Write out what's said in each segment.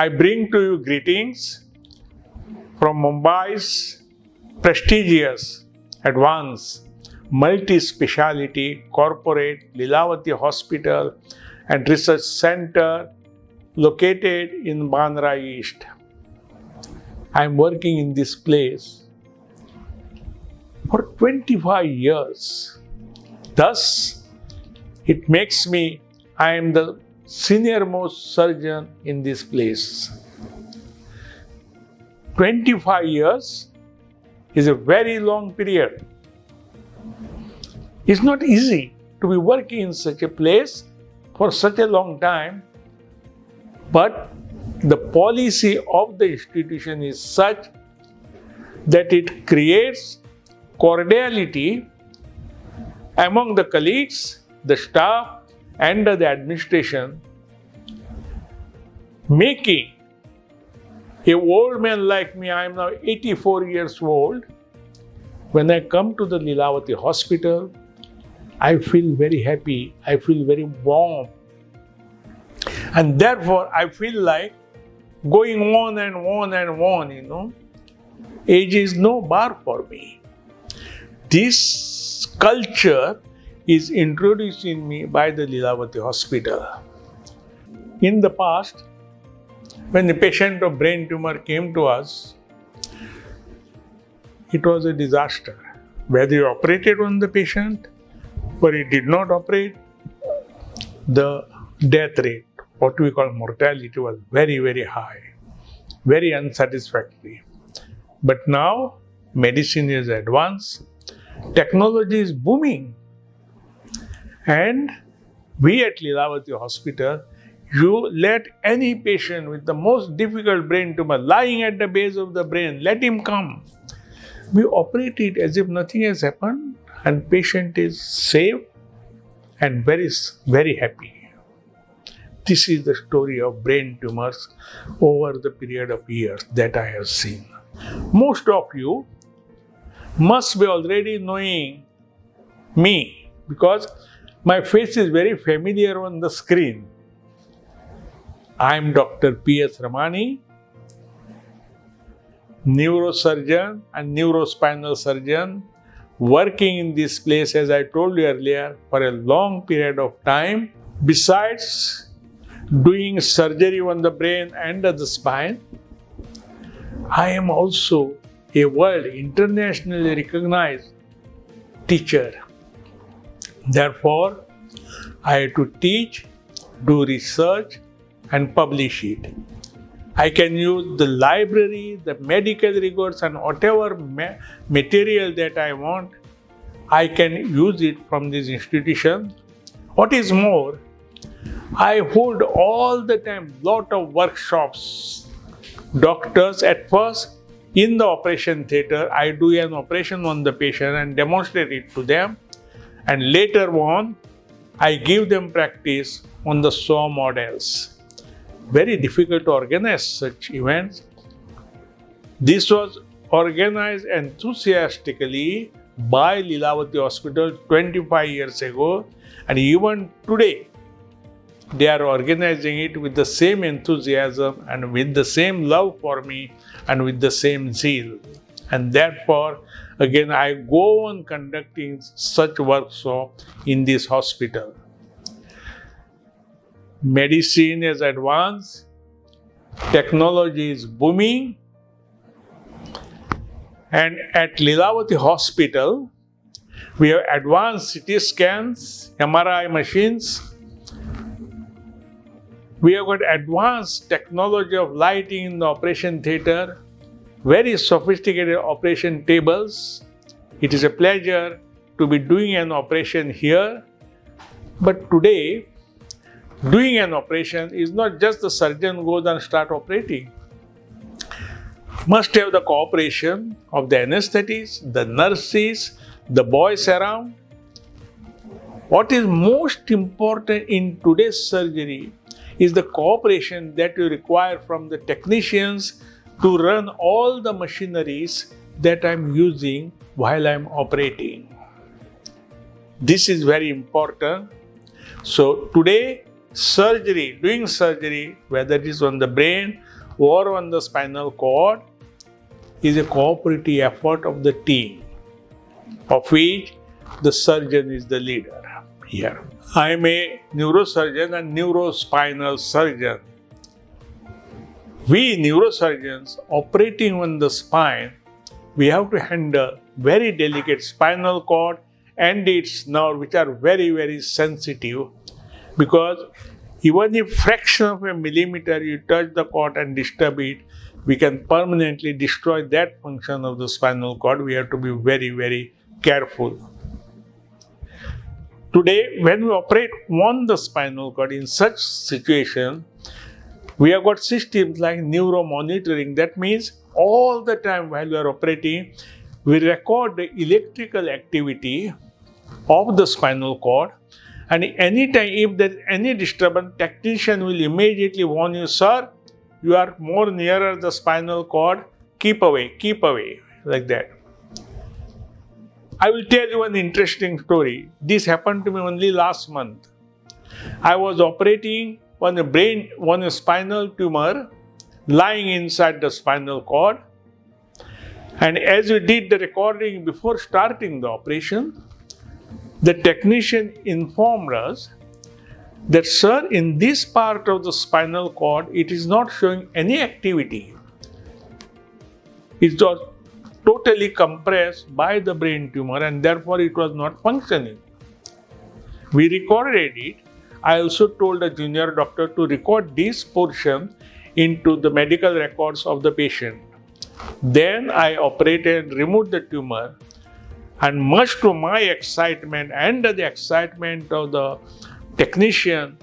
I bring to you greetings from Mumbai's prestigious, advanced, multi-speciality corporate Lilavati Hospital and Research Center located in Bandra East. I am working in this place for 25 years. Thus, it makes me, I am the senior most surgeon in this place. 25 years is a very long period. It's not easy to be working in such a place for such a long time, but the policy of the institution is such that it creates cordiality among the colleagues, the staff, and the administration, making an old man like me, I am now 84 years old, when I come to the Lilavati Hospital, I feel very happy, I feel very warm, and therefore I feel like going on and on and on, Age is no bar for me. This culture is introduced in me by the Lilavati Hospital. In the past, when the patient of brain tumor came to us, it was a disaster. Whether you operated on the patient or you did not operate, the death rate, what we call mortality, was very, very high, very unsatisfactory. But now, medicine is advanced, technology is booming, and we at Lilavati Hospital, you let any patient with the most difficult brain tumor lying at the base of the brain, let him come. We operate it as if nothing has happened, and patient is safe and very, very happy. This is the story of brain tumors over the period of years that I have seen. Most of you must be already knowing me because my face is very familiar on the screen. I am Dr. P.S. Ramani, Neurosurgeon and Neuro-Spinal Surgeon, working in this place, as I told you earlier, for a long period of time. Besides doing surgery on the brain and the spine, I am also a world internationally recognized teacher. Therefore, I have to teach, do research, and publish it. I can use the library, the medical records, and whatever material that I want, I can use it from this institution. What is more, I hold all the time lot of workshops. Doctors at first in the operation theatre, I do an operation on the patient and demonstrate it to them, and later on I give them practice on the SAW models. Very difficult to organize such events. This was organized enthusiastically by Lilavati Hospital 25 years ago, and even today they are organizing it with the same enthusiasm and with the same love for me and with the same zeal. And therefore, again, I go on conducting such workshops in this hospital. Medicine is advanced, technology is booming, and at Lilavati Hospital, we have advanced CT scans, MRI machines. We have got advanced technology of lighting in the operation theatre, very sophisticated operation tables. It is a pleasure to be doing an operation here. But today, doing an operation is not just the surgeon goes and start operating. Must have the cooperation of the anesthetists, the nurses, the boys around. What is most important in today's surgery is the cooperation that you require from the technicians to run all the machineries that I'm using while I'm operating. This is very important. So today, surgery, doing surgery, whether it is on the brain or on the spinal cord is a cooperative effort of the team, of which the surgeon is the leader here. I am a neurosurgeon and neurospinal surgeon. We neurosurgeons operating on the spine, we have to handle very delicate spinal cord and its nerve, which are very, very sensitive, because even if fraction of a millimeter you touch the cord and disturb it, we can permanently destroy that function of the spinal cord. We have to be very, very careful. Today, when we operate on the spinal cord in such situation, we have got systems like neuromonitoring. That means all the time while we are operating, we record the electrical activity of the spinal cord, and anytime if there is any disturbance, technician will immediately warn you, sir, you are more nearer the spinal cord, keep away, like that. I will tell you one interesting story. This happened to me only last month. I was operating on a spinal tumor lying inside the spinal cord, and as we did the recording before starting the operation, the technician informed us that, sir, in this part of the spinal cord, it is not showing any activity. It was totally compressed by the brain tumor and therefore it was not functioning. We recorded it. I also told the junior doctor to record this portion into the medical records of the patient. Then I operated, removed the tumor, and much to my excitement and the excitement of the technician,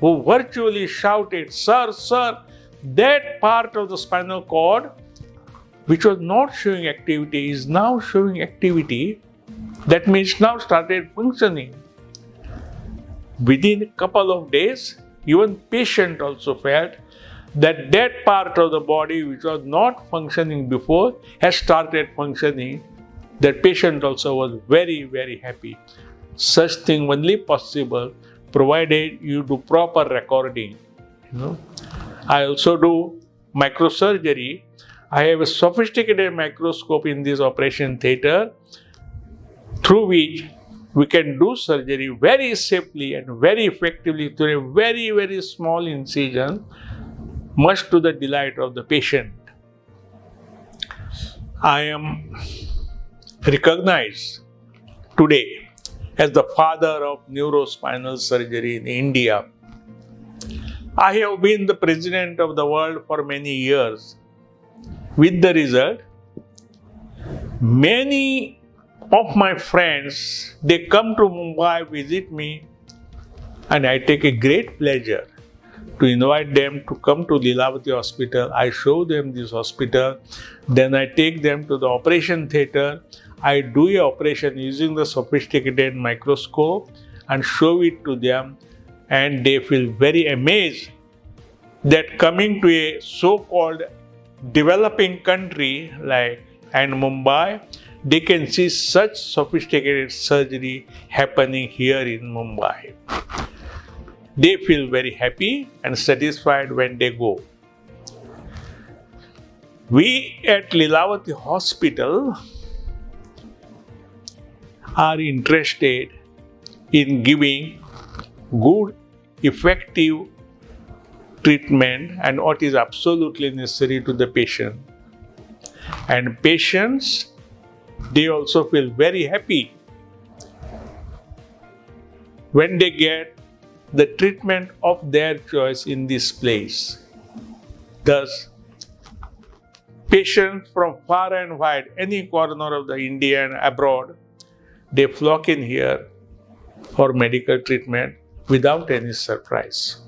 who virtually shouted, sir, that part of the spinal cord which was not showing activity is now showing activity. That means now started functioning. Within a couple of days, even patient also felt that that part of the body which was not functioning before has started functioning. That patient also was very, very happy. Such thing only possible provided you do proper recording. I also do microsurgery. I have a sophisticated microscope in this operation theatre through which we can do surgery very safely and very effectively through a very, very small incision, much to the delight of the patient. I am recognized today as the father of neurospinal surgery in India. I have been the president of the world for many years. With the result, many of my friends, they come to Mumbai, visit me, and I take a great pleasure to invite them to come to Lilavati hospital. I show them this hospital, then I take them to the operation theatre. I do an operation using the sophisticated microscope and show it to them, and they feel very amazed that coming to a so-called developing country like Mumbai, they can see such sophisticated surgery happening here in Mumbai. They feel very happy and satisfied when they go. We at Lilavati Hospital are interested in giving good, effective treatment and what is absolutely necessary to the patient. And patients, they also feel very happy when they get the treatment of their choice in this place. Thus, patients from far and wide, any corner of the India and abroad, they flock in here for medical treatment without any surprise.